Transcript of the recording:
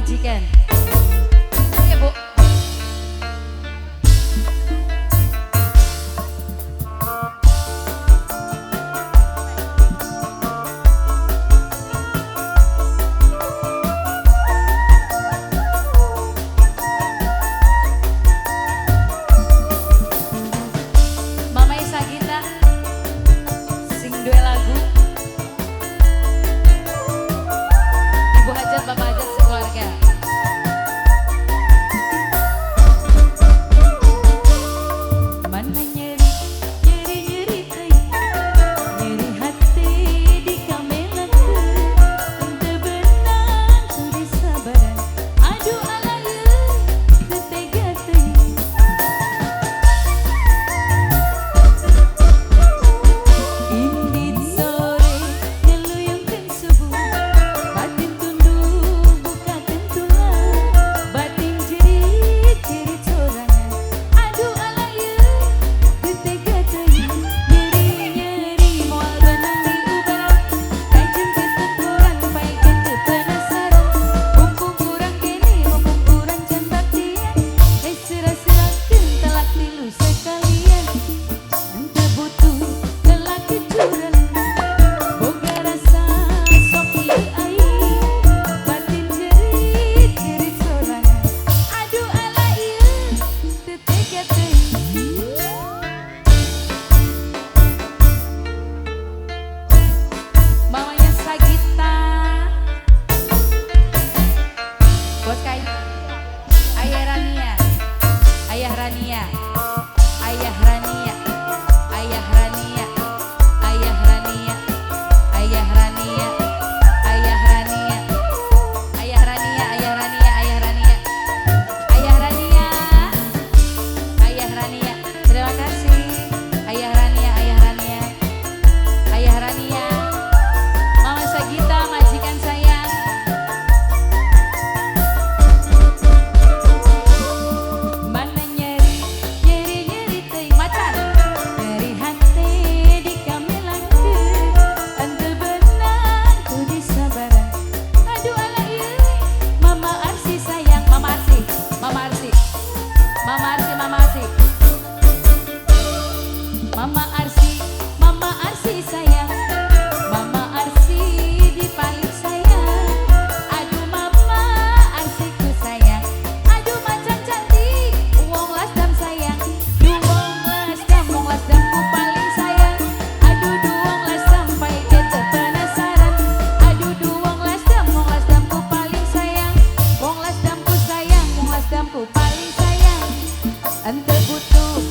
majikan. Oke Bu. Mama Sagita sing duwe lagu. Ibu hajat, bapak hajat sekeluarga. Mana nyeri, nyeri nyeri teh, nyeri hati di kamelanku. Ente benang tulis sabaran, aduh alaya tetega teh. Indit sore ngeluyungkeun subuh, batin tunduk bukakeun tulang, batin jerit-jerit sorangan, aduh alaya tetega teuing. Nyeri-nyeri moal benang di ubaran, kajem teh tekuran paekeun teu penasaran. Mumpung urang kene, mumpung urang can baktian, sera-serakeun telak tilu sekalian. Ente butuh lelaki curang, boga rasa sok ieu aing, batin jerit-jerit sorangan, aduh ala ieu teu tega teuing. Mamanya Sagita, Bos Kai, Ayah Rania, Ayah Rania, Ayah Rania, Ayah Rania, Ayah Rania, Ayah Rania, Ayah Rania, Ayah Rania, Ayah Rania, Ayah Rania, Ayah Rania, Ayah Rania. Terima kasih Ayah Rania, Ayah Rania, Ayah Rania. Mama Sagita, majikan sayang. Mana nyeri, nyeri nyeri teuing macan, nyeri hati di kamelanku. Ente benang tulis sabaran, aduh ala ieu. Mama Arsi sayang, Mama Arsi, Mama Arsi, Mama Arsi, Mama Arsi, Mama Arsi, Mama Arsi sayang, Mama Arsi di paling sayang, aduh Mama Arsiku sayang, aduh macan cantik, wong lasdam sayang, duwong lasdamku paling sayang, aduh duwong lasdam paekeun teu penasaran, aduh duwong lasdamku paling sayang, wong lasdamku sayang, wong lasdamku paling sayang. Ente butuh